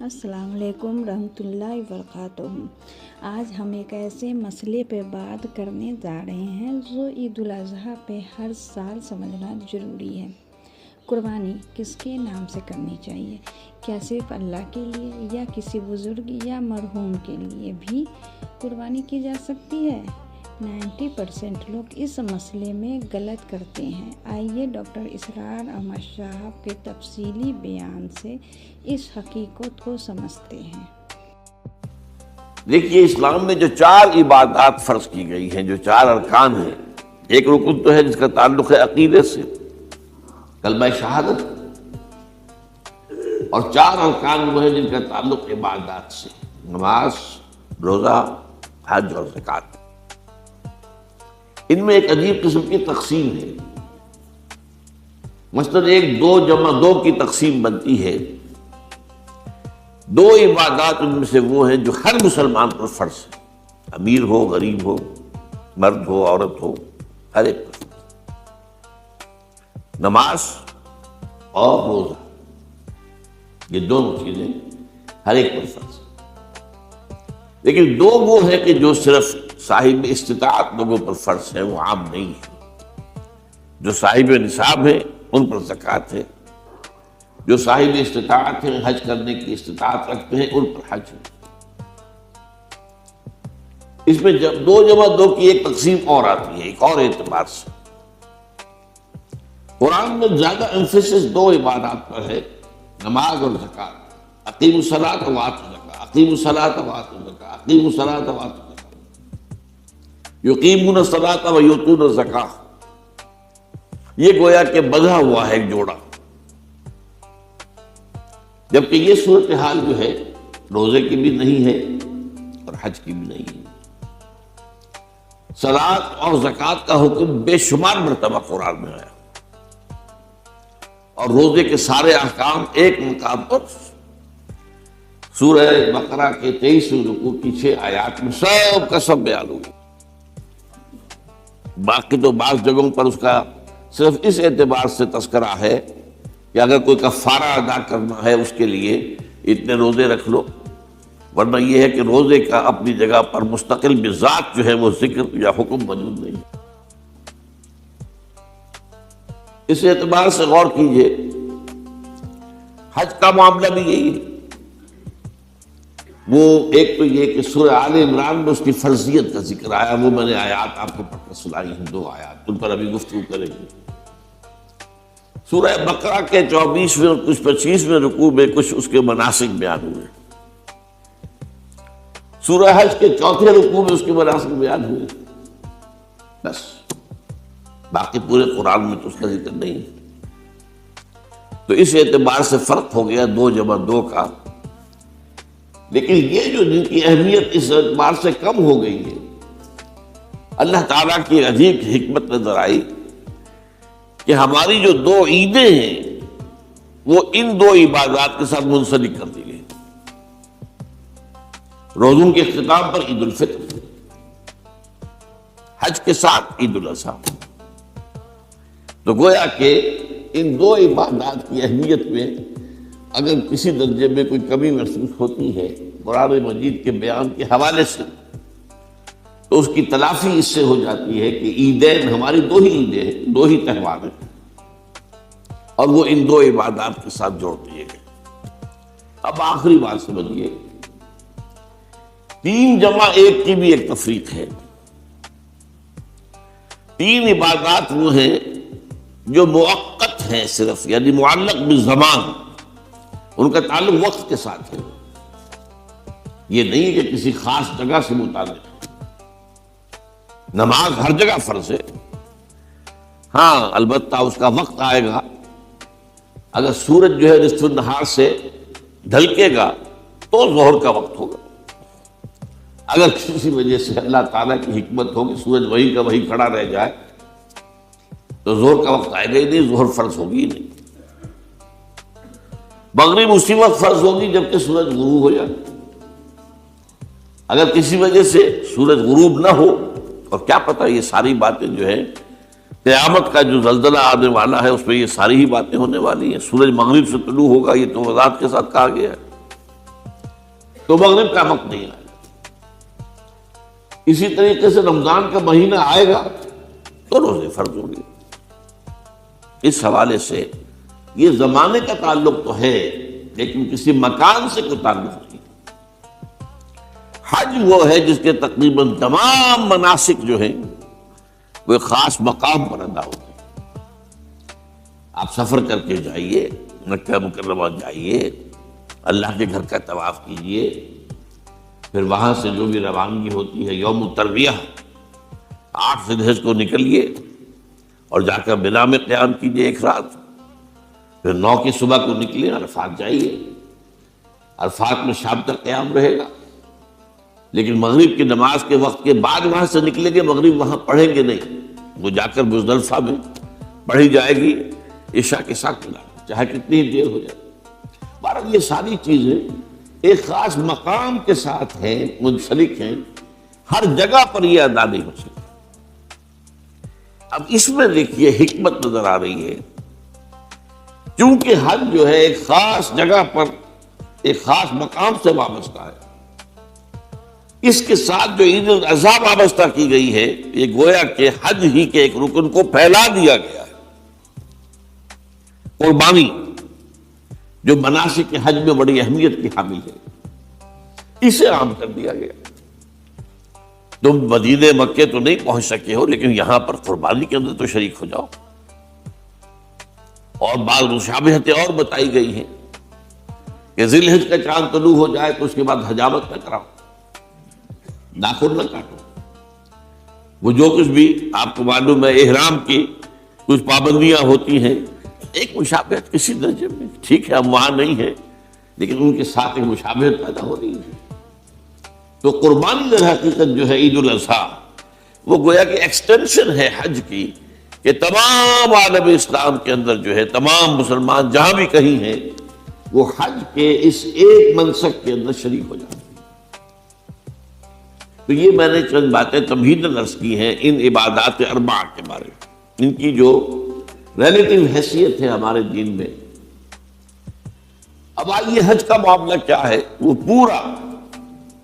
السلام علیکم رحمۃ اللہ وبرکاتہ۔ آج ہم ایک ایسے مسئلے پہ بات کرنے جا رہے ہیں جو عید الاضحیٰ پہ ہر سال سمجھنا ضروری ہے۔ قربانی کس کے نام سے کرنی چاہیے؟ کیا صرف اللہ کے لیے یا کسی بزرگ یا مرحوم کے لیے بھی قربانی کی جا سکتی ہے؟ 90% لوگ اس مسئلے میں غلط کرتے ہیں۔ آئیے ڈاکٹر اسرار احمد صاحب کے تفصیلی بیان سے اس حقیقت کو سمجھتے ہیں۔ دیکھیے، اسلام میں جو 4 عبادات فرض کی گئی ہیں، جو 4 ارکان ہیں، ایک رکن تو ہے جس کا تعلق ہے عقیدے سے، کلمہ شہادت، اور 4 ارکان وہ ہیں جن کا تعلق عبادات سے، نماز، روزہ، حج اور زکوٰۃ۔ ان میں ایک عجیب قسم کی تقسیم ہے۔ مثلاً 1 2 جمع 2 کی تقسیم بنتی ہے۔ 2 عبادات ان میں سے وہ ہیں جو ہر مسلمان پر فرض ہے، امیر ہو، غریب ہو، مرد ہو، عورت ہو، ہر ایک پر فرض۔ نماز اور روزہ، یہ دونوں چیزیں ہر ایک پر فرض ہیں۔ لیکن 2 وہ ہیں کہ جو صرف صاحب استطاعت لوگوں پر فرض ہے، وہ عام نہیں ہے۔ جو صاحب نصاب ہیں ان پر زکوٰۃ ہے، جو صاحب استطاعت ہیں، حج کرنے کی استطاعت رکھتے ہیں، ان پر حج ہے۔ اس میں 2 جمع 2 کی ایک تقسیم اور آتی ہے، ایک اور اعتبار سے۔ قرآن میں زیادہ ایمفیسس 2 عبادات پر ہے، نماز اور زکوٰۃ۔ اقیموا الصلاۃ وآتوا الزکاۃ، اقیموا الصلاۃ وآتوا الزکاۃ، اقیموا الصلاۃ وآتوا الزکاۃ، یقیمون الصلاۃ ویؤتون الزکاۃ۔ یہ گویا کہ بندھا ہوا ہے ایک جوڑا، جبکہ یہ صورتحال جو ہے روزے کی بھی نہیں ہے اور حج کی بھی نہیں ہے۔ صلاۃ اور زکوٰۃ کا حکم بے شمار مرتبہ قرآن میں آیا، اور روزے کے سارے احکام ایک مقام پر سورہ بقرہ کے 23ویں رکوع کی 6 آیات میں سب کا سب بیان ہوا۔ باقی تو بعض جگہوں پر اس کا صرف اس اعتبار سے تذکرہ ہے کہ اگر کوئی کفارہ ادا کرنا ہے اس کے لیے اتنے روزے رکھ لو، ورنہ یہ ہے کہ روزے کا اپنی جگہ پر مستقل بذات جو ہے وہ ذکر یا حکم موجود نہیں۔ اس اعتبار سے غور کیجئے، حج کا معاملہ بھی یہی ہے۔ وہ ایک تو یہ کہ سورہ آل عمران میں اس کی فرضیت کا ذکر آیا، وہ میں نے آیات آپ کو پڑھ کر سنائی ہیں، 2 آیات، ان پر ابھی گفتگو کریں گے۔ سورہ بقرہ کے 24ویں اور کچھ 25ویں رکوع میں کچھ اس کے مناسک بیان ہوئے، سورہ حج کے 4تھے رکوع میں اس کے مناسک بیان ہوئے، بس باقی پورے قرآن میں تو اس کا ذکر نہیں ہے۔ تو اس اعتبار سے فرق ہو گیا 2 جمع 2 کا۔ لیکن یہ جو جن کی اہمیت اس اعتبار سے کم ہو گئی ہے، اللہ تعالیٰ کی عجیب حکمت نظر آئی کہ ہماری جو 2 عیدیں ہیں وہ ان 2 عبادات کے ساتھ منسلک کر دی گئی۔ روزوں کے اختتام پر عید الفطر، حج کے ساتھ عید الاضحیٰ۔ تو گویا کہ ان 2 عبادات کی اہمیت میں اگر کسی درجے میں کوئی کمی محسوس ہوتی ہے قرآن مجید کے بیان کے حوالے سے، تو اس کی تلافی اس سے ہو جاتی ہے کہ عیدین ہماری 2 ہی عیدیں ہیں، 2 ہی تہوار ہیں، اور وہ ان 2 عبادات کے ساتھ جوڑ دیے گئے۔ اب آخری بات سمجھیے، 3 جمع 1 کی بھی ایک تفریق ہے۔ 3 عبادات وہ ہیں جو موقت ہیں صرف، یعنی معلق بالزمان، ان کا تعلق وقت کے ساتھ ہے، یہ نہیں کہ کسی خاص جگہ سے متعلق۔ نماز ہر جگہ فرض ہے، ہاں البتہ اس کا وقت آئے گا۔ اگر سورج جو ہے نصف النہار سے ڈھلکے گا تو ظہر کا وقت ہوگا۔ اگر کسی وجہ سے اللہ تعالیٰ کی حکمت ہو کہ سورج وہیں کا وہیں کھڑا رہ جائے تو ظہر کا وقت آئے گا ہی نہیں، ظہر فرض ہوگی ہی نہیں۔ مغرب اسی وقت فرض ہوگی جبکہ سورج غروب ہو جائے۔ اگر کسی وجہ سے سورج غروب نہ ہو، اور کیا پتہ یہ ساری باتیں جو ہے قیامت کا جو زلزلہ آنے والا ہے اس میں یہ ساری ہی باتیں ہونے والی ہیں، سورج مغرب سے طلوع ہوگا، یہ تو وضاحت کے ساتھ کہا گیا ہے۔ تو مغرب کا وقت نہیں آئے گا۔ اسی طریقے سے رمضان کا مہینہ آئے گا تو روزے فرض ہوں گے۔ اس حوالے سے یہ زمانے کا تعلق تو ہے لیکن کسی مکان سے کوئی تعلق نہیں۔ حج وہ ہے جس کے تقریباً تمام مناسک جو ہیں وہ ایک خاص مقام پر ادا ہوتے ہیں۔ آپ سفر کر کے جائیے، مکہ مکرمہ جائیے، اللہ کے گھر کا طواف کیجیے، پھر وہاں سے جو بھی روانگی ہوتی ہے یوم الترویہ 8 ذی الحجہ کو نکلیے اور جا کر منا میں قیام کیجیے ایک رات، پھر 9 کی صبح کو نکلے عرفات جائیے، عرفات میں شام تک قیام رہے گا، لیکن مغرب کی نماز کے وقت کے بعد وہاں سے نکلیں گے، مغرب وہاں پڑھیں گے نہیں، وہ جا کر مزدلفہ میں پڑھی جائے گی عشاء کے ساتھ ملا، چاہے کتنی ہی دیر ہو جائے۔ بہرحال یہ ساری چیزیں ایک خاص مقام کے ساتھ ہیں، منسلک ہیں، ہر جگہ پر یہ ادا نہیں ہو سکتی۔ اب اس میں دیکھیے حکمت نظر آ رہی ہے، چونکہ حج جو ہے ایک خاص جگہ پر ایک خاص مقام سے وابستہ ہے، اس کے ساتھ جو عید الاضحیٰ وابستہ کی گئی ہے، یہ گویا کہ حج ہی کے ایک رکن کو پھیلا دیا گیا ہے۔ قربانی جو مناسک حج میں بڑی اہمیت کی حامل ہے، اسے عام کر دیا گیا۔ تم مدینے مکے تو نہیں پہنچ سکے ہو، لیکن یہاں پر قربانی کے اندر تو شریک ہو جاؤ۔ اور بعض مشابہتیں اور بتائی گئی ہیں کہ ذی الحجہ کا چاند طلوع ہو جائے تو اس کے بعد حجامت نہ کراؤ، ناخن نہ کاٹو، وہ جو کچھ بھی آپ کو معلوم ہے احرام کی کچھ پابندیاں ہوتی ہیں، ایک مشابہت کسی درجے میں، ٹھیک ہے ہم وہاں نہیں ہیں لیکن ان کے ساتھ ایک مشابہت پیدا ہو رہی ہے۔ تو قربانی در حقیقت جو ہے عید الاضحیٰ وہ گویا کہ ایکسٹینشن ہے حج کی، کہ تمام عالم اسلام کے اندر جو ہے تمام مسلمان جہاں بھی کہیں ہیں وہ حج کے اس ایک منسک کے اندر شریک ہو جاتے ہیں۔ تو یہ میں نے چند باتیں تمہیداً عرض کی ہیں ان عبادات اربع کے بارے میں، ان کی جو ریلیٹیو حیثیت ہے ہمارے دین میں۔ اب آئیے حج کا معاملہ کیا ہے، وہ پورا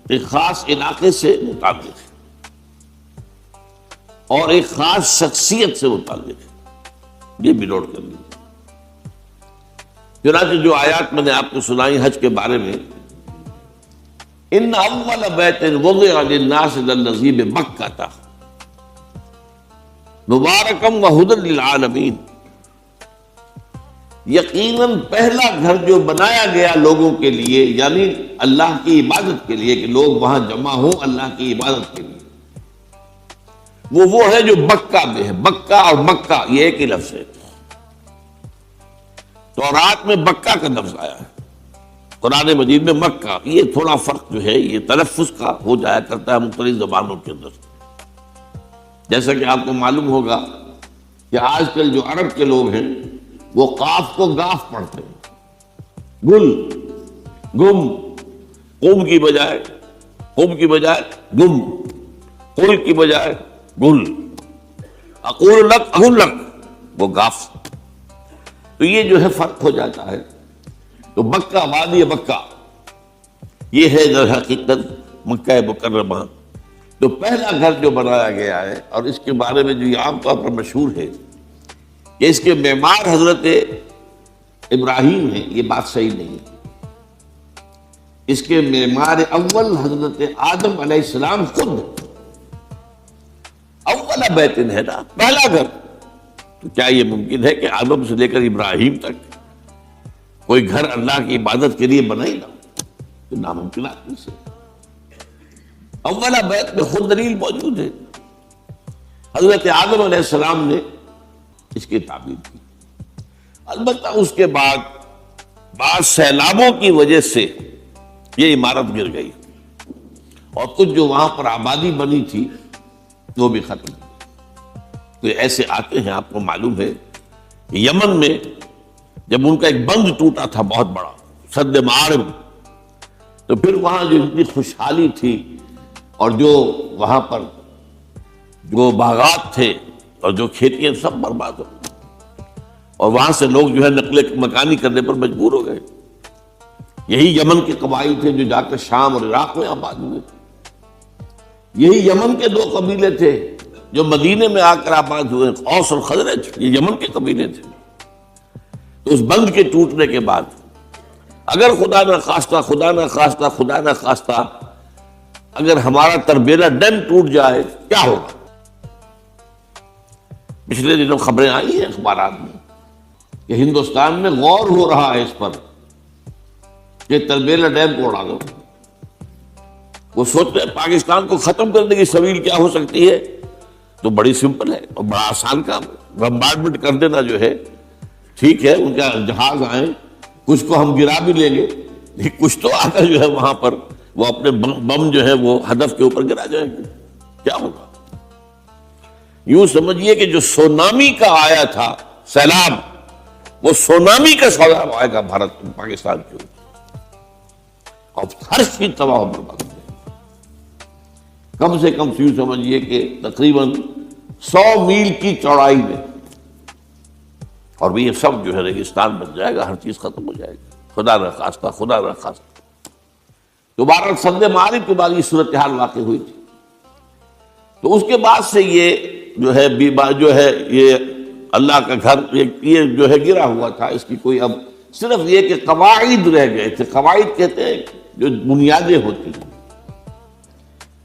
ایک خاص علاقے سے متعلق ہے اور ایک خاص شخصیت سے متعلق ہے، یہ بھی نوٹ کر لیجیے۔ چنانچہ جو آیات میں نے آپ کو سنائی حج کے بارے میں، ان اول بیت وضع للناس للذی بمکہ مبارکا وہدی للعالمین، یقیناً پہلا گھر جو بنایا گیا لوگوں کے لیے، یعنی اللہ کی عبادت کے لیے، کہ لوگ وہاں جمع ہوں اللہ کی عبادت کے لیے، وہ ہے جو مکہ میں ہے۔ مکہ اور مکہ یہ ایک ہی لفظ ہے، تورات میں مکہ کا لفظ آیا ہے، قرآن مجید میں مکہ، یہ تھوڑا فرق جو ہے یہ تلفظ کا ہو جایا کرتا ہے مختلف زبانوں کے اندر۔ جیسا کہ آپ کو معلوم ہوگا کہ آج کل جو عرب کے لوگ ہیں وہ قاف کو گاف پڑھتے ہیں، گل، گم، قوم کی بجائے گم، قل کی بجائے گل، اقول لک اقول لک، وہ گاف۔ تو یہ جو ہے فرق ہو جاتا ہے۔ تو مکہ، وادی مکہ، یہ ہے در حقیقت مکہ مکرمہ۔ تو پہلا گھر جو بنایا گیا ہے، اور اس کے بارے میں جو یہ عام طور پر مشہور ہے کہ اس کے معمار حضرت ابراہیم ہیں، یہ بات صحیح نہیں ہے۔ اس کے معمار اول حضرت آدم علیہ السلام خود، اول بیت ہے نا، پہلا گھر۔ تو کیا یہ ممکن ہے کہ آدم سے لے کر ابراہیم تک کوئی گھر اللہ کی عبادت کے لیے بنا ہی نہ ہو؟ تو ناممکنات میں سے اولا بیت میں خود دلیل موجود ہے، حضرت آدم علیہ السلام نے اس کی تعبیر کی۔ البتہ اس کے بعد بعض سیلابوں کی وجہ سے یہ عمارت گر گئی اور کچھ جو وہاں پر آبادی بنی تھی وہ بھی ختم ہوئی۔ تو ایسے آتے ہیں، آپ کو معلوم ہے کہ یمن میں جب ان کا ایک بند ٹوٹا تھا بہت بڑا، سد معارب، تو پھر وہاں جو اتنی خوشحالی تھی اور جو وہاں پر جو باغات تھے اور جو کھیتیاں سب برباد ہو، اور وہاں سے لوگ جو ہے نقل مکانی کرنے پر مجبور ہو گئے۔ یہی یمن کے قبائل تھے جو جا کر شام اور عراق میں آباد ہوئے. یہی یمن کے دو قبیلے تھے جو مدینے میں آ کر آباد ہوئے، اوس اور خزرج. یہ یمن کے قبیلے تھے. تو اس بند کے ٹوٹنے کے بعد اگر خدا نہ خواستہ اگر ہمارا تربیلا ڈیم ٹوٹ جائے کیا ہوگا؟ پچھلے دنوں خبریں آئی ہیں اخبارات میں کہ ہندوستان میں غور ہو رہا ہے اس پر کہ تربیلا ڈیم کو اڑا دو. وہ سوچتے ہیں پاکستان کو ختم کرنے کی سبیل کیا ہو سکتی ہے، تو بڑی سمپل ہے اور بڑا آسان کام ہے. بمبارڈمنٹ کر دینا جو ہے ٹھیک ہے، ان کا جہاز آئیں، کچھ کو ہم گرا بھی لیں گے، لیکن کچھ تو آ کر جو ہے وہاں پر وہ اپنے بم جو ہے وہ ہدف کے اوپر گرا جائیں گے. کیا ہوگا؟ یوں سمجھیے کہ جو سونامی کا آیا تھا سیلاب، وہ سونامی کا سیلاب آئے گا بھارت پاکستان کے اوپر اور ہر چیز تباہ و برباد ہو جائے گی. کم سے کم یوں سمجھیے کہ تقریباً 100 میل کی چوڑائی میں، اور یہ سب جو ہے ریگستان بن جائے گا، ہر چیز ختم ہو جائے گی. خدا نہ خواستہ. دوبارہ سد معارف کے بعد یہ صورتحال واقع ہوئی تھی. تو اس کے بعد سے یہ جو ہے یہ اللہ کا گھر یہ جو ہے گرا ہوا تھا. اس کی کوئی اب صرف یہ کہ قواعد رہ گئے تھے. قواعد کہتے ہیں جو بنیادیں ہوتی ہیں،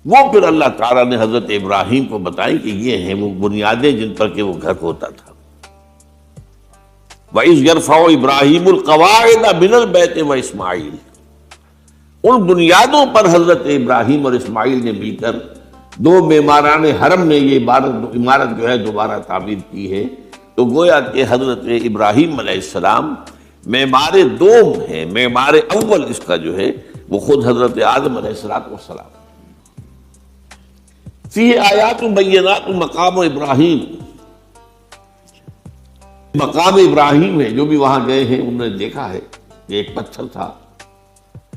وہ پھر اللہ تعالیٰ نے حضرت ابراہیم کو بتائیں کہ یہ ہیں وہ بنیادیں جن پر کہ وہ گھر ہوتا تھا. وَإِذْ يَرْفَعُ إِبْرَاهِيمُ الْقَوَاعِدَ مِنَ الْبَيْتِ وَإِسْمَاعِيلُ. ان بنیادوں پر حضرت ابراہیم اور اسماعیل نے مل کر دو معماران حرم نے یہ عمارت جو ہے دوبارہ تعمیر کی ہے. تو گویا کہ حضرت ابراہیم علیہ السلام معمار دوم ہے، معمار اول اس کا جو ہے وہ خود حضرت آدم علیہ السلام. فیہ آیات بینات مقام ابراہیم. مقام ابراہیم ہے، جو بھی وہاں گئے ہیں انہوں نے دیکھا ہے کہ ایک پتھر تھا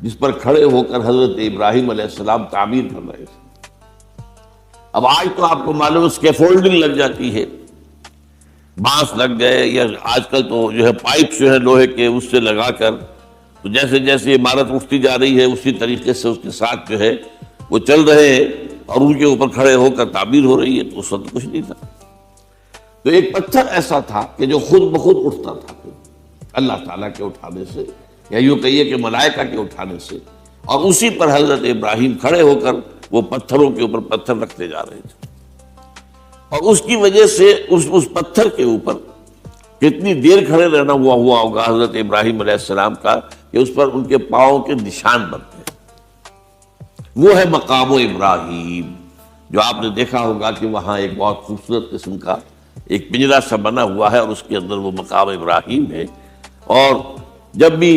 جس پر کھڑے ہو کر حضرت ابراہیم علیہ السلام تعمیر کر رہے تھے. اب آج تو آپ کو معلوم ہے اسکیفولڈنگ لگ جاتی ہے، بانس لگ گئے، یا آج کل تو جو ہے پائپ جو ہے لوہے کے اس سے لگا کر، تو جیسے جیسے عمارت اٹھتی جا رہی ہے اسی طریقے سے اس کے ساتھ جو ہے وہ چل رہے ہیں اور ان کے اوپر کھڑے ہو کر تعمیر ہو رہی ہے. تو اس وقت کچھ نہیں تھا. تو ایک پتھر ایسا تھا کہ جو خود بخود اٹھتا تھا اللہ تعالیٰ کے اٹھانے سے، یا یوں کہیے کہ ملائکہ کے اٹھانے سے، اور اسی پر حضرت ابراہیم کھڑے ہو کر وہ پتھروں کے اوپر پتھر رکھتے جا رہے تھے. اور اس کی وجہ سے اس پتھر کے اوپر کتنی دیر کھڑے رہنا ہوا ہوگا حضرت ابراہیم علیہ السلام کا کہ اس پر ان کے پاؤں کے نشان بنتے ہیں. وہ ہے مقام ابراہیم، جو آپ نے دیکھا ہوگا کہ وہاں ایک بہت خوبصورت قسم کا ایک پنجرا سا بنا ہوا ہے اور اس کے اندر وہ مقام ابراہیم ہے. اور جب بھی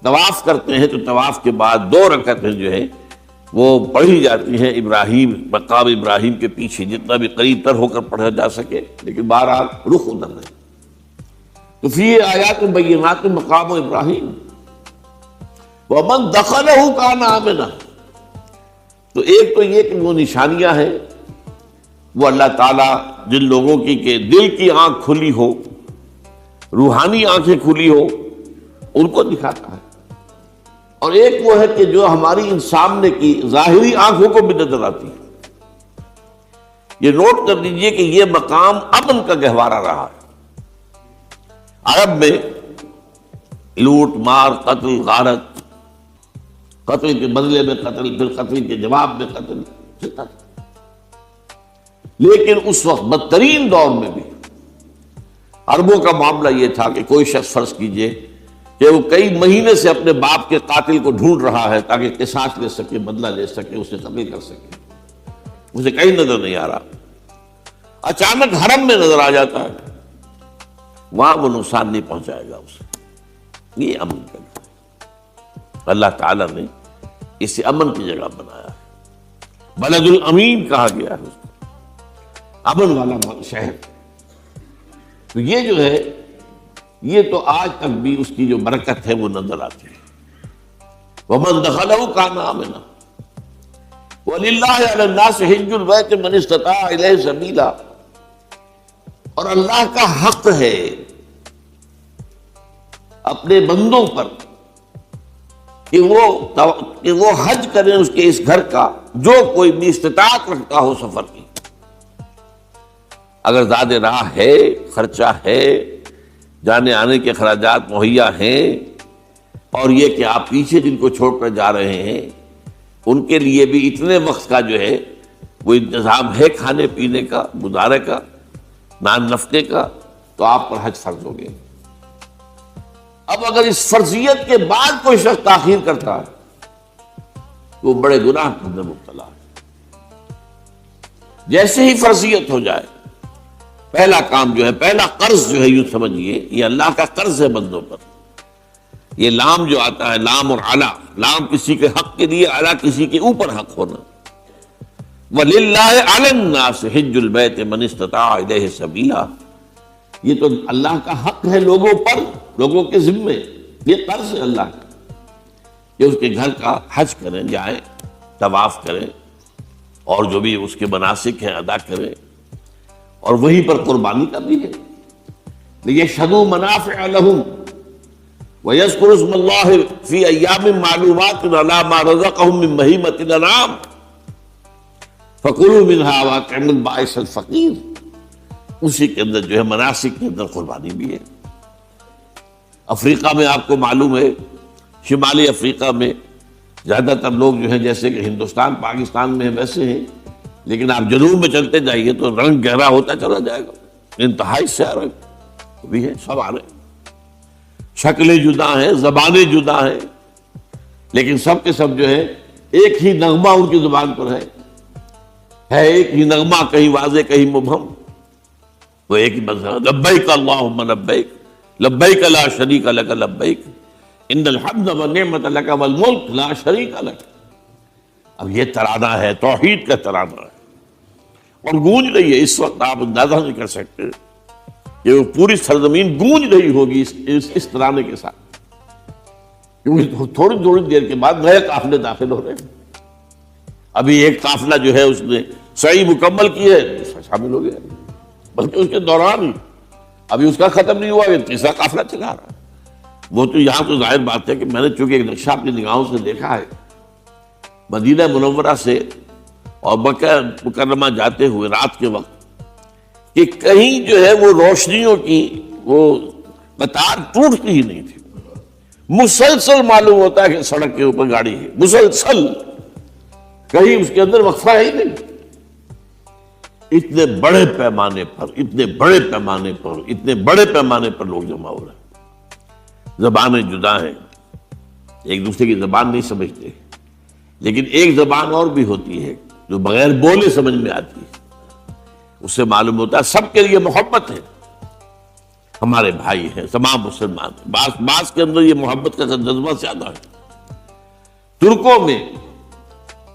طواف کرتے ہیں تو طواف کے بعد 2 رکعتیں جو ہے وہ پڑھی جاتی ہیں ابراہیم، مقام ابراہیم کے پیچھے جتنا بھی قریب تر ہو کر پڑھا جا سکے، لیکن بہرحال رخ ادھر رہے. تو فی آیات بینات مقام ابراہیم ومن دخلہ کان آمنا. تو ایک تو یہ کہ وہ نشانیاں ہیں وہ اللہ تعالیٰ جن لوگوں کی کہ دل کی آنکھ کھلی ہو، روحانی آنکھیں کھلی ہو، ان کو دکھاتا ہے. اور ایک وہ ہے کہ جو ہماری ان سامنے کی ظاہری آنکھوں کو بھی نظر آتی ہے. یہ نوٹ کر لیجئے کہ یہ مقام امن کا گہوارہ رہا ہے. عرب میں لوٹ مار، قتل، غارت، قتل کے بدلے میں قتل، پھر قتل کے جواب میں قتل چلتا تھا. لیکن اس وقت بدترین دور میں بھی عربوں کا معاملہ یہ تھا کہ کوئی شخص فرض کیجئے کہ وہ کئی مہینے سے اپنے باپ کے قاتل کو ڈھونڈ رہا ہے تاکہ قصاص لے سکے، بدلہ لے سکے، اسے قتل کر سکے. اسے کہیں نظر نہیں آ رہا، اچانک حرم میں نظر آ جاتا ہے، وہاں وہ نقصان نہیں پہنچائے گا اسے. یہ امن کا جگہ ہے. اللہ تعالیٰ نے اسے امن کی جگہ بنایا ہے. بلد الامین کہا گیا ہے اس کو، امن والا شہر. تو یہ جو ہے یہ تو آج تک بھی اس کی جو برکت ہے وہ نظر آتی ہے. وَمَن دَخَلَهُ كَانَ آمِنًا وَلِلَّهِ عَلَى النَّاسِ حِجُّ الْبَيْتِ مَنِ اسْتَطَاعَ إِلَيْهِ سَبِيلًا. اور اللہ کا حق ہے اپنے بندوں پر کہ وہ حج کریں اس کے اس گھر کا جو کوئی بھی استطاعت رکھتا ہو سفر کی. اگر زاد راہ ہے، خرچہ ہے، جانے آنے کے اخراجات مہیا ہیں، اور یہ کہ آپ پیچھے جن کو چھوڑ کر جا رہے ہیں ان کے لیے بھی اتنے وقت کا جو ہے وہ انتظام ہے کھانے پینے کا، گزارے کا، نان نفقے کا، تو آپ پر حج فرض ہو گئے. اب اگر اس فرضیت کے بعد کوئی شخص تاخیر کرتا ہے تو وہ بڑے گناہ کے اندر مبتلا ہے. جیسے ہی فرضیت ہو جائے، پہلا کام جو ہے، پہلا قرض جو ہے، یوں سمجھیے یہ اللہ کا قرض ہے بندوں پر. یہ لام جو آتا ہے، لام اور اعلیٰ، لام کسی کے حق کے لیے، اعلیٰ کسی کے اوپر حق ہونا. وَلِلَّهِ عَلَى النَّاسِ حِجُّ الْبَيْتِ مَنِ اسْتَطَاعَ إِلَيْهِ سَبِيلًا. یہ تو اللہ کا حق ہے لوگوں پر، لوگوں کے ذمے. یہ قرض ہے اللہ کا کہ اس کے گھر کا حج کریں، جائیں، طواف کریں، اور جو بھی اس کے مناسک ہیں ادا کریں، اور وہیں پر قربانی کا بھی ہے. لِيَشْهَدُوا مَنَافِعَ لَهُمْ وَيَذْكُرُوا اسْمَ اللَّهِ فِي أَيَّامٍ مَّعْلُومَاتٍ عَلَىٰ مَا رَزَقَهُم مِّن بَهِيمَةِ الْأَنْعَامِ فَكُلُوا مِنْهَا وَأَطْعِمُوا الْبَائِسَ الْفَقِيرَ. اسی کے اندر جو ہے مناسک کے اندر قربانی بھی ہے. افریقہ میں آپ کو معلوم ہے، شمالی افریقہ میں زیادہ تر لوگ جو ہیں جیسے کہ ہندوستان پاکستان میں ویسے ہیں، لیکن آپ جنوب میں چلتے جائیے تو رنگ گہرا ہوتا چلا جائے گا. انتہائی سیاہ رنگ بھی ہے، سب آ رہے ہیں. شکلیں جدا ہیں، زبانیں جدا ہیں، لیکن سب کے سب جو ہے ایک ہی نغمہ ان کی زبان پر ہے ایک ہی نغمہ، کہیں واضح کہیں مبہم. وہ ایک ہی مذہب، لبیک اللہم لبیک لبیک لا شریک لک لبیک ان الحمد والنعمت لک والملک لا شریک لک. اب یہ ترانہ ہے، توحید کا ترانہ ہے، اور گونج رہی ہے اس وقت. آپ اندازہ نہیں کر سکتے کہ وہ پوری سرزمین گونج رہی ہوگی اس ترانے کے ساتھ، کیونکہ تھوڑی تھوڑی دیر کے بعد نئے قافلے داخل ہو رہے ہیں. ابھی ایک قافلہ جو ہے اس نے صحیح مکمل کی ہے، شامل ہو گیا، بلکہ اس کے دوران ہی ابھی اس کا ختم نہیں ہوا، یہ تیسرا قافلہ چلا رہا ہے. وہ تو یہاں تو ظاہر بات ہے کہ میں نے چونکہ ایک نقشہ اپنی نگاہوں سے دیکھا ہے، مدینہ منورہ سے اور مکہ مکرمہ جاتے ہوئے رات کے وقت، کہ کہیں جو ہے وہ روشنیوں کی وہ قطار ٹوٹتی ہی نہیں تھی. مسلسل معلوم ہوتا ہے کہ سڑک کے اوپر گاڑی ہے، مسلسل، کہیں اس کے اندر وقفہ ہی نہیں. اتنے بڑے پیمانے پر لوگ جمع ہو رہے ہیں. زبانیں جدا ہیں، ایک دوسرے کی زبان نہیں سمجھتے، لیکن ایک زبان اور بھی ہوتی ہے جو بغیر بولے سمجھ میں آتی ہے. اس سے معلوم ہوتا ہے سب کے لیے محبت ہے، ہمارے بھائی ہیں، تمام مسلمان ہیں. بعض کے اندر یہ محبت کا جذبہ زیادہ ہے. ترکوں میں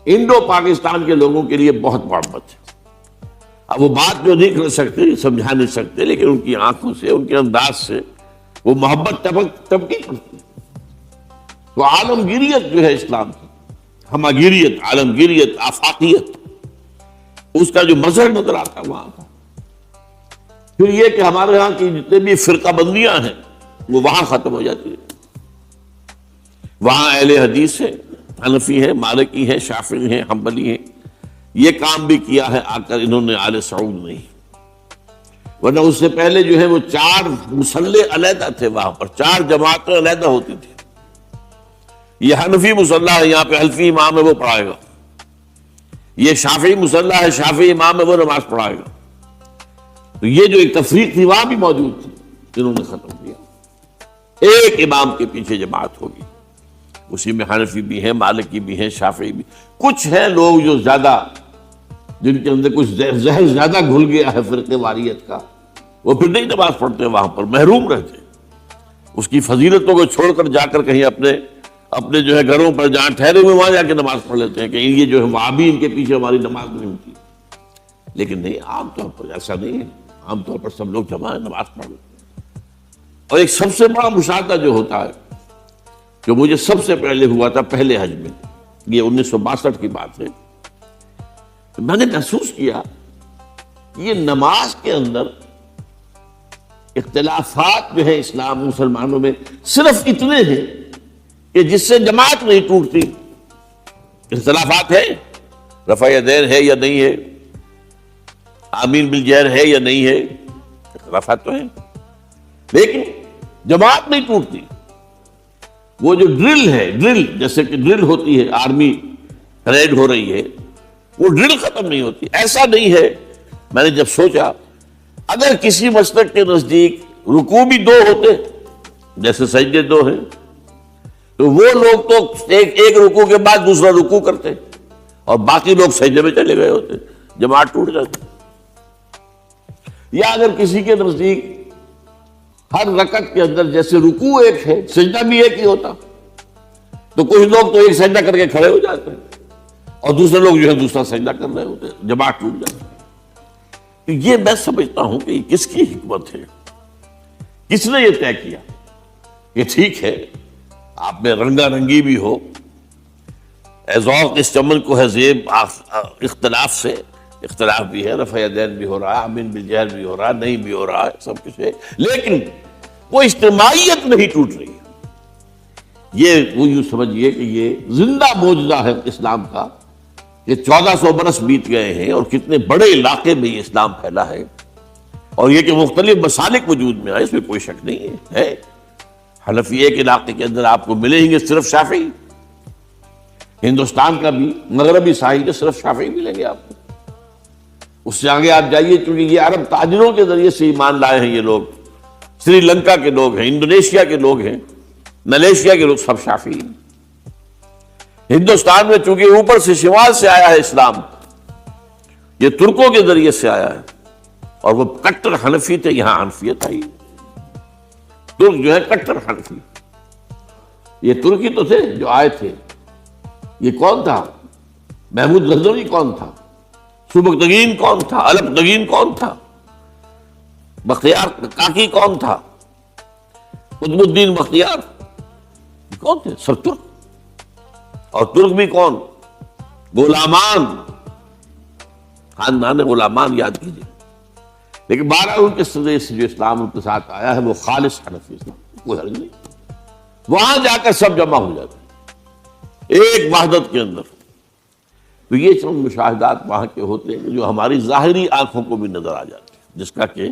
انڈو پاکستان کے لوگوں کے لیے بہت محبت ہے. اب وہ بات جو نہیں کر سکتے، سمجھا نہیں سکتے، لیکن ان کی آنکھوں سے، ان کے انداز سے وہ محبت ٹپکی پڑتی ہے. تو عالمگیریت جو ہے اسلام کی، ہماگیریت، عالمگیریت، آفاقیت، اس کا جو مظہر نظر آتا ہے وہاں کا. پھر یہ کہ ہمارے ہاں کی جتنے بھی فرقہ بندیاں ہیں وہ وہاں ختم ہو جاتی ہے. وہاں اہل حدیث ہے، حنفی ہے، مالکی ہے، شافعی ہے، حنبلی ہے. یہ کام بھی کیا ہے آ کر انہوں نے آل سعود نہیں، ورنہ اس سے پہلے جو ہے وہ 4 مصلے علیحدہ تھے، وہاں پر 4 جماعتیں علیحدہ ہوتی تھی. یہ حنفی مصلی ہے، یہاں پہ حنفی امام ہے وہ پڑھائے گا. یہ شافعی مصلی ہے، شافعی امام ہے وہ نماز پڑھائے گا. تو یہ جو ایک تفریق تھی وہاں بھی موجود تھی، انہوں نے ختم کیا. ایک امام کے پیچھے جماعت ہوگی، اسی میں حنفی بھی ہیں، مالکی بھی ہیں، شافعی بھی. کچھ ہیں لوگ جو زیادہ، جن کے اندر کچھ زہر زیادہ گھل گیا ہے فرقے واریت کا، وہ پھر نہیں نماز پڑھتے، وہاں پر محروم رہتے. اس کی فضیلتوں کو چھوڑ کر جا کر کہیں اپنے جو ہے گھروں پر جہاں ٹھہرے ہوئے وہاں جا کے نماز پڑھ لیتے ہیں کہ یہ جو ہے وہاں بھی ان کے پیچھے ہماری نماز نہیں ہوتی. لیکن نہیں، عام طور پر ایسا نہیں ہے. عام طور پر سب لوگ جمع نماز پڑھ لیتے ہیں. اور ایک سب سے بڑا مشاہدہ جو ہوتا ہے، جو مجھے سب سے پہلے ہوا تھا پہلے حج میں، یہ 1962 کی بات ہے، تو میں نے محسوس کیا کہ یہ نماز کے اندر اختلافات جو ہے اسلام مسلمانوں میں صرف اتنے ہیں کہ جس سے جماعت نہیں ٹوٹتی. اختلافات ہے، رفع یدین ہے یا نہیں ہے، آمین بالجہر ہے یا نہیں ہے، اختلافات تو ہیں، لیکن جماعت نہیں ٹوٹتی. وہ جو ڈرل ہے، ڈرل جیسے کہ ڈرل ہوتی ہے، آرمی پریڈ ہو رہی ہے، وہ ڈرل ختم نہیں ہوتی. ایسا نہیں ہے. میں نے جب سوچا اگر کسی مسلک کے نزدیک رکوع بھی دو ہوتے جیسے سجدے دو ہیں، تو وہ لوگ تو ایک رکوع کے بعد دوسرا رکوع کرتے اور باقی لوگ سجدے میں چلے گئے ہوتے، جماعت ٹوٹ جاتی. یا اگر کسی کے نزدیک ہر رکعت کے اندر جیسے رکوع ایک ہے، سجدہ بھی ایک ہی ہوتا، تو کچھ لوگ تو ایک سجدہ کر کے کھڑے ہو جاتے ہیں اور دوسرے لوگ جو ہے دوسرا سجدہ کر رہے ہوتے ہیں، جماعت ٹوٹ جاتی. تو یہ میں سمجھتا ہوں کہ یہ کس کی حکمت ہے، کس نے یہ طے کیا کہ ٹھیک ہے آپ میں رنگا رنگی بھی ہو، اے ذوق اس چمن کو ہے زیب اختلاف سے، اختلاف بھی ہے، رفع یدین بھی ہو رہا ہے، آمین بالجہر بھی ہو رہا ہے، نہیں بھی ہو رہا ہے، سب کچھ ہے، لیکن وہ اجتماعیت نہیں ٹوٹ رہی. یہ وہ یوں سمجھیے کہ یہ زندہ معجزہ ہے اسلام کا کہ 1400 برس بیت گئے ہیں اور کتنے بڑے علاقے میں یہ اسلام پھیلا ہے، اور یہ کہ مختلف مسالک وجود میں آئے، اس میں کوئی شک نہیں ہے. حنفی ایک علاقے کے اندر آپ کو ملیں گے صرف شافعی، ہندوستان کا بھی مغربی ساحل کے صرف شافعی ملیں گے آپ کو. اس سے آگے آپ جائیے، چونکہ یہ عرب تاجروں کے ذریعے سے ایمان لائے ہیں یہ لوگ، سری لنکا کے لوگ ہیں، انڈونیشیا کے لوگ ہیں، ملیشیا کے لوگ، سب شافعی ہیں. ہندوستان میں چونکہ اوپر سے شمال سے آیا ہے اسلام، یہ ترکوں کے ذریعے سے آیا ہے اور وہ کٹر حنفی تھے، یہاں حنفیت آئی. ترک جو ہے کٹر حنفی، یہ ترکی تو تھے جو آئے تھے. یہ کون تھا؟ محمود غزنوی کون تھا؟ سبکتگین کون تھا؟ الپتگین کون تھا؟ بختیار کاکی کون تھا؟ قطب الدین بختیار کون تھے؟ سب ترک. اور ترک بھی کون؟ غلامان، خاندان غلامان یاد کیجیے. لیکن بہرحال ان کے ذریعے سے جو اسلام ان کے ساتھ آیا ہے وہ خالص حنفی اسلام، کوئی حرج نہیں. وہاں جا کر سب جمع ہو جاتے ہیں ایک وحدت کے اندر. تو یہ چند مشاہدات وہاں کے ہوتے ہیں جو ہماری ظاہری آنکھوں کو بھی نظر آ جاتے ہیں، جس کا کہ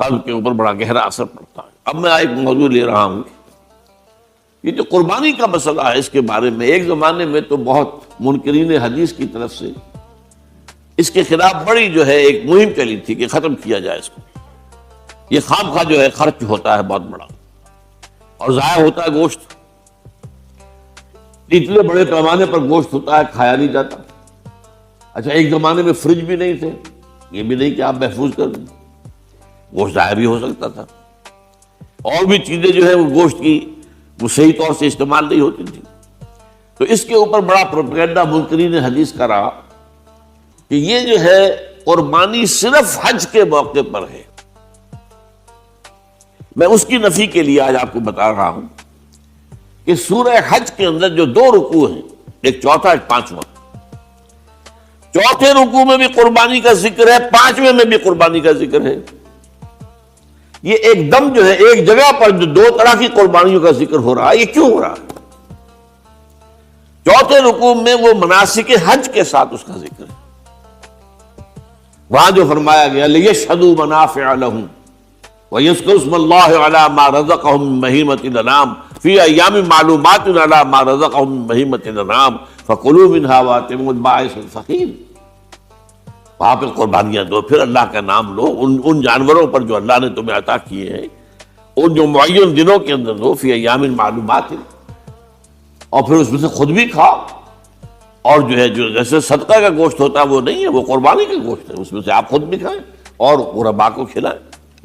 قلب کے اوپر بڑا گہرا اثر پڑتا ہے. اب میں ایک موضوع لے رہا ہوں، یہ جو قربانی کا مسئلہ ہے، اس کے بارے میں ایک زمانے میں تو بہت منکرین حدیث کی طرف سے اس کے خلاف بڑی جو ہے ایک مہم چلی تھی کہ ختم کیا جائے اس کو. یہ خام خواہ جو ہے خرچ ہوتا ہے بہت بڑا اور ضائع ہوتا ہے گوشت. اتنے بڑے پیمانے پر گوشت ہوتا ہے، کھایا نہیں جاتا. اچھا ایک زمانے میں فریج بھی نہیں تھے، یہ بھی نہیں کہ آپ محفوظ کر دیں، گوشت ضائع بھی ہو سکتا تھا. اور بھی چیزیں جو ہے وہ گوشت کی وہ صحیح طور سے استعمال نہیں ہوتی تھی. تو اس کے اوپر بڑا پروپیگنڈا منکرین حدیث کا رہا کہ یہ جو ہے قربانی صرف حج کے موقع پر ہے. میں اس کی نفی کے لیے آج آپ کو بتا رہا ہوں کہ سورہ حج کے اندر جو 2 رکوع ہیں، ایک چوتھا ایک پانچواں، چوتھے رکوع میں بھی قربانی کا ذکر ہے، پانچویں میں بھی قربانی کا ذکر ہے. یہ ایک دم جو ہے ایک جگہ پر جو 2 طرح کی قربانیوں کا ذکر ہو رہا ہے، یہ کیوں ہو رہا ہے؟ چوتھے رکوع میں وہ مناسک حج کے ساتھ اس کا ذکر ہے. وہاں جو فرمایا گیا لِيَشْهَدُوا مَنَافِعَ لَهُمْ وَيَذْكُرُوا اسْمَ اللَّهِ عَلَى مَا رَزَقَهُم مِّن بَهِيمَةِ الْأَنْعَامِ فِي أَيَّامٍ مَّعْلُومَاتٍ عَلَى مَا رَزَقَهُم مِّن بَهِيمَةِ الْأَنْعَامِ فَكُلُوا مِنْهَا وَأَطْعِمُوا الْبَائِسَ الْفَقِيرَ. وہاں پہ قربانیاں دو، پھر اللہ کا نام لو، ان جانوروں پر جو اللہ نے تمہیں عطا کیے ہیں ان جو معین دنوں کے اندر دو، فی ایام معلومات، اور پھر اس میں سے خود بھی کھاؤ. اور جو ہے جو جیسے صدقہ کا گوشت ہوتا ہے وہ نہیں ہے، وہ قربانی کا گوشت ہے، اس میں سے آپ خود بھی کھائیں اور غرباء کو کھلائیں،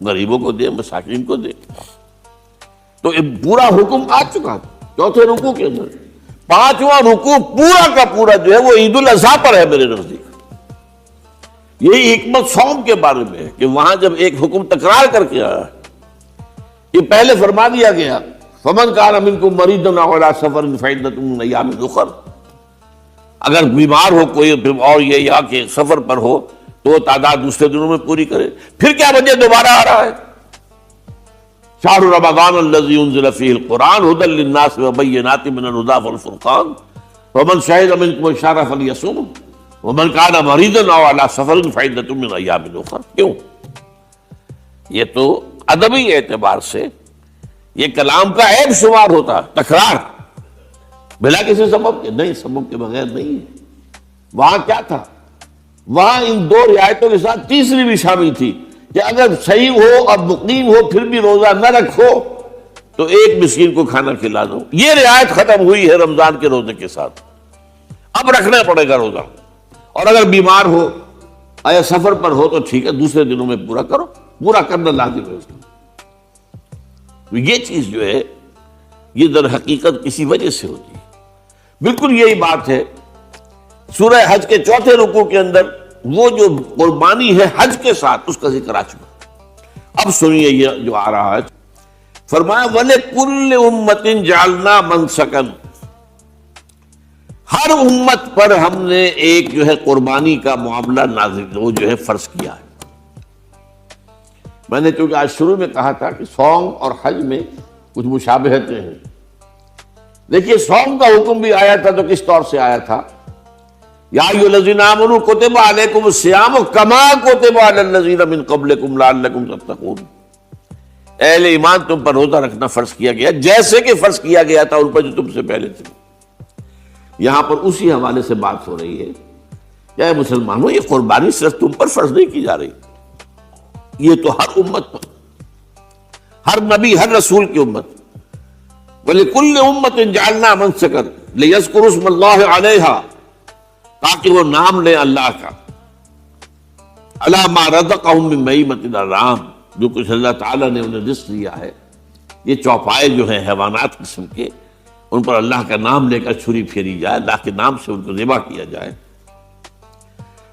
غریبوں کو دیں، مساکین کو دیں. تو پورا حکم آ چکا چوتھے رکوع کے اندر. پانچواں رکوع پورا کا پورا جو ہے وہ عید الاضحیٰ پر ہے میرے نزدیک. یہی حکمت صوم کے بارے میں ہے کہ وہاں جب ایک حکم تکرار کر کے آیا، یہ پہلے فرما دیا گیا فمن کان منکم مریضا او علی سفر فعدۃ من ایام اخر، اگر بیمار ہو کوئی اور یہ یا کہ سفر پر ہو تو وہ تعداد دوسرے دنوں میں پوری کرے. پھر کیا وجہ دوبارہ آ رہا ہے؟ شہر رمضان الذی انزل فیہ القرآن ھدی للناس وبینات من الھدی والفرقان فمن شہد منکم الشہر فلیصمہ ومن کان مریضا او علی سفر فعدۃ من ایام اخر۔ کیوں؟ یہ تو ادبی اعتبار سے یہ کلام کا عیب شمار ہوتا ہے، تکرار بلا کسی سبب کے، نہیں سبب کے بغیر نہیں ہے۔ وہاں کیا تھا؟ وہاں ان دو رعایتوں کے ساتھ تیسری بھی شامل تھی کہ اگر صحیح ہو اور مقیم ہو پھر بھی روزہ نہ رکھو تو ایک مسکین کو کھانا کھلا دو۔ یہ رعایت ختم ہوئی ہے رمضان کے روزے کے ساتھ، اب رکھنا پڑے گا روزہ، اور اگر بیمار ہو یا سفر پر ہو تو ٹھیک ہے دوسرے دنوں میں پورا کرو، پورا کرنا لازم ہے اس کو۔ تو یہ چیز جو ہے یہ در حقیقت کسی وجہ سے ہوتی ہے۔ بالکل یہی بات ہے سورہ حج کے چوتھے رکوع کے اندر وہ جو قربانی ہے حج کے ساتھ اس کا ذکر آ چکا۔ اب سنیے یہ جو آ رہا ہے، فرمایا وَلِكُلِّ أُمَّةٍ جَعَلْنَا مَنْسَكًا، ہر امت پر ہم نے ایک جو ہے قربانی کا معاملہ نازل وہ جو ہے فرض کیا ہے۔ میں نے چونکہ آج شروع میں کہا تھا کہ صوم اور حج میں کچھ مشابہتیں ہیں۔ دیکھیے صوم کا حکم بھی آیا تھا تو کس طور سے آیا تھا؟ یا ایھا الذین آمنوا کتب علیکم الصیام کما کتب علی الذین من قبلکم لعلکم تتقون، اہل ایمان تم پر روزہ رکھنا فرض کیا گیا جیسے کہ فرض کیا گیا تھا ان پر جو تم سے پہلے تھے۔ یہاں پر اسی حوالے سے بات ہو رہی ہے کہ اے مسلمانوں یہ قربانی صرف تم پر فرض نہیں کی جا رہی، یہ تو ہر امت پر، ہر نبی ہر رسول کی امت۔ وَلِكُلِّ أُمَّةٍ جَعَلْنَا مَنْسَكًا لِيَذْكُرُوا اسْمَ اللَّهِ عَلَيْهَا، تاکہ وہ نام لیں اللہ کا، عَلَىٰ مَا رَزَقَهُم مِّن بَهِیمَةِ الْأَنْعَامِ، جو کچھ اللہ تعالیٰ نے انہیں رزق دیا ہے۔ یہ چوپائے جو ہیں حیوانات قسم کے، ان پر اللہ کا نام لے کر چھری پھیری جائے، اللہ کے نام سے ان کو ذبح کیا جائے۔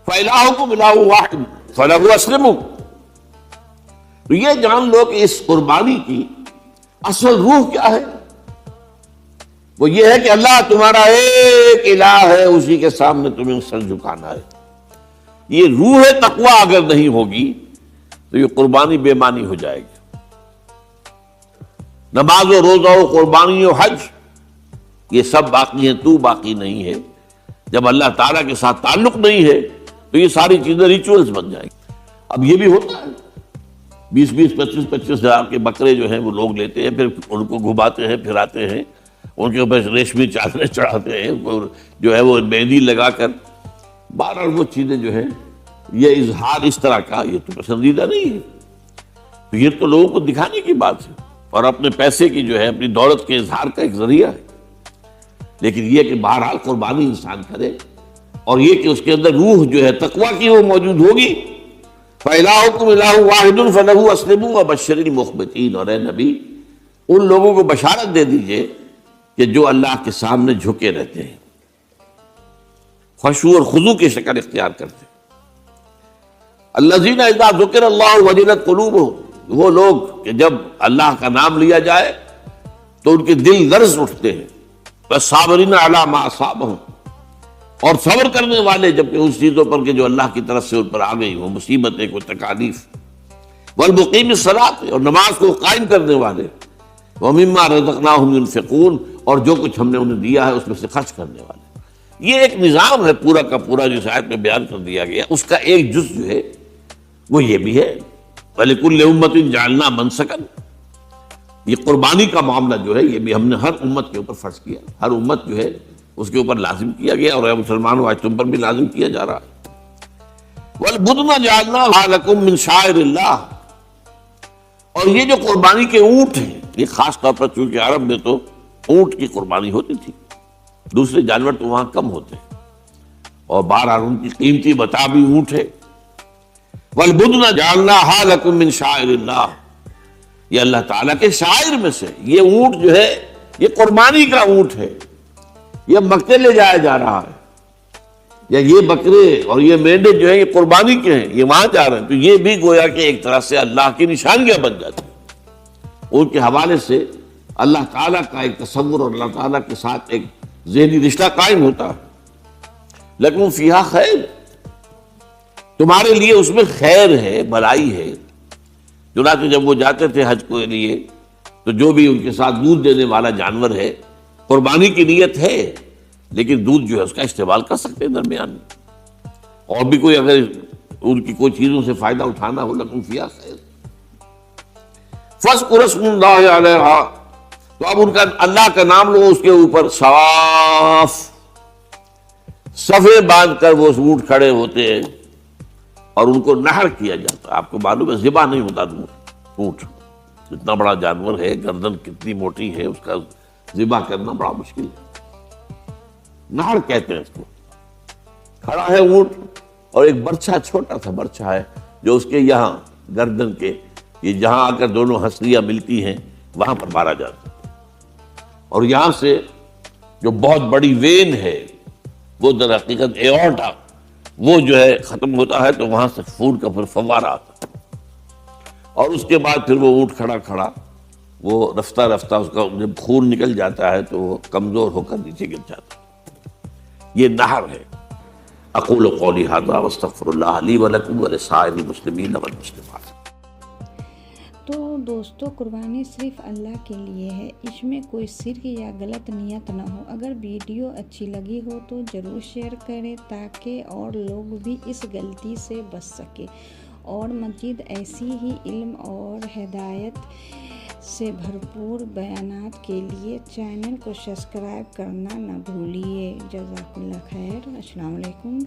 فَإِلَٰهُكُمْ إِلَٰهٌ وَاحِدٌ فَلَهُ أَسْلِمُوا، تو یہ جان لو کہ اس قربانی کی اصل روح کیا ہے؟ وہ یہ ہے کہ اللہ تمہارا ایک الہ ہے، اسی کے سامنے تمہیں سر جھکانا ہے۔ یہ روح تقویٰ اگر نہیں ہوگی تو یہ قربانی بے معنی ہو جائے گی۔ نماز و روزہ و قربانی و حج یہ سب باقی ہیں، تو باقی نہیں ہے۔ جب اللہ تعالیٰ کے ساتھ تعلق نہیں ہے تو یہ ساری چیزیں ریچولز بن جائیں گی۔ اب یہ بھی ہوتا ہے 20-20 25-25 ہزار کے بکرے جو ہیں وہ لوگ لیتے ہیں، پھر ان کو گھماتے ہیں پھراتے ہیں، ان کے اوپر ریشمی چادریں چڑھاتے ہیں، جو ہے وہ مہندی لگا کر، بہرحال وہ چیزیں جو ہیں یہ اظہار اس طرح کا یہ تو پسندیدہ نہیں ہے۔ تو یہ تو لوگوں کو دکھانے کی بات ہے اور اپنے پیسے کی جو ہے اپنی دولت کے اظہار کا ایک ذریعہ ہے۔ لیکن یہ کہ بہرحال قربانی انسان کرے اور یہ کہ اس کے اندر روح جو ہے تقویٰ کی وہ موجود ہوگی۔ فَإِلَٰهُكُمْ إِلَٰهٌ وَاحِدٌ فَلَهُ أَسْلِمُوا وَبَشِّرِ الْمُخْبِتِينَ، اور اے نبی ان لوگوں کو بشارت دے دیجئے کہ جو اللہ کے سامنے جھکے رہتے ہیں، خشوع اور خضوع کی شکل اختیار کرتے ہیں۔ الَّذِينَ إِذَا ذُكِرَ اللَّهُ وَجِلَتْ قُلُوبُهُمْ، وہ لوگ کہ جب اللہ کا نام لیا جائے تو ان کے دل لرز اٹھتے ہیں۔ وَالصَّابِرِينَ عَلَىٰ مَا أَصَابَهُمْ، اور صبر کرنے والے جبکہ اس چیزوں پر کہ جو اللہ کی طرف سے ان پر آ گئی، وہ مصیبتیں کوئی تکالیف۔ والمقیم الصلاۃ، اور نماز کو قائم کرنے والے۔ ومما رزقناہم ينفقون، اور جو کچھ ہم نے انہیں دیا ہے اس میں سے خرچ کرنے والے۔ یہ ایک نظام ہے پورا کا پورا جس آیت میں بیان کر دیا گیا، اس کا ایک جز جو ہے وہ یہ بھی ہے وَلِكُلِّ أُمَّةٍ جَعَلْنَا مَنْسَكًا، یہ قربانی کا معاملہ جو ہے یہ بھی ہم نے ہر امت کے اوپر فرض کیا، ہر امت جو ہے اس کے اوپر لازم کیا گیا، اور اے مسلمانوں آج تم پر بھی لازم کیا جا رہا ہے۔ وَالْبُدْنَ جَعَلْنَاهَا لَكُم مِّن شَعَائِرِ اللَّهِ، اور یہ جو قربانی کے اونٹ ہیں یہ خاص طور پر چونکہ عرب میں تو اونٹ کی قربانی ہوتی تھی، دوسرے جانور تو وہاں کم ہوتے ہیں، اور بہرحال ان کی قیمتی متاع بھی اونٹ ہے۔ وَالْبُدْنَ جَعَلْنَاهَا لَكُم مِّن شَعَائِرِ اللَّهِ، یہ اللہ تعالیٰ کے شعائر میں سے یہ اونٹ جو ہے یہ قربانی کا اونٹ ہے، یہ مکے لے جایا جا رہا ہے، یا یہ بکرے اور یہ مینڈے جو ہیں یہ قربانی کے ہیں، یہ وہاں جا رہے ہیں، تو یہ بھی گویا کہ ایک طرح سے اللہ کی نشانیاں بن جاتی ہیں۔ ان کے حوالے سے اللہ تعالیٰ کا ایک تصور اور اللہ تعالیٰ کے ساتھ ایک ذہنی رشتہ قائم ہوتا ہے۔ لیکن فیہا خیر، تمہارے لیے اس میں خیر ہے، بھلائی ہے۔ چنانچہ جب وہ جاتے تھے حج کے لیے تو جو بھی ان کے ساتھ دودھ دینے والا جانور ہے، قربانی کی نیت ہے، لیکن دودھ جو ہے اس کا استعمال کر سکتے ہیں درمیان میں، اور بھی کوئی اگر ان کی کوئی چیزوں سے فائدہ اٹھانا ہو، لکم فیہا خیر۔ فاذکروا اسم اللہ علیہا، تو اب ان کا اللہ کا نام لو اس کے اوپر، صاف صفے باندھ کر وہ اونٹ کھڑے ہوتے ہیں اور ان کو نحر کیا جاتا ہے۔ آپ کو معلوم ہے ذبح نہیں ہوتا اونٹ، اتنا بڑا جانور ہے، گردن کتنی موٹی ہے، اس کا ذبح کرنا بڑا مشکل ہے، نحر کہتے ہیں اس کو۔ کھڑا ہے اونٹ اور ایک برچھا، چھوٹا سا برچھا ہے جو اس کے یہاں گردن کے، یہ جہاں آ کر دونوں ہنسلیاں ملتی ہیں وہاں پر مارا جاتا ہے، اور یہاں سے جو بہت بڑی وین ہے وہ در حقیقت ایورٹا، وہ جو ہے ختم ہوتا ہے، تو وہاں سے خون کا پھر فوارہ آتا ہے، اور اس کے بعد پھر وہ اونٹ کھڑا کھڑا وہ رفتہ رفتہ اس کا جب خون نکل جاتا ہے تو وہ کمزور ہو کر نیچے گر جاتا ہے۔ یہ نہر ہے۔ اقول قولی ھذا واستغفر اللہ لی ولکم ولسائر المسلمین والمسلمات۔ تو دوستو، قربانی صرف اللہ کے لیے ہے، اس میں کوئی شرک یا غلط نیت نہ ہو۔ اگر ویڈیو اچھی لگی ہو تو ضرور شیئر کریں تاکہ اور لوگ بھی اس غلطی سے بچ سکیں، اور مزید ایسی ہی علم اور ہدایت سے بھرپور بیانات کے لیے چینل کو سبسکرائب کرنا نہ بھولیے۔ جزاک اللہ خیر۔ السلام علیکم۔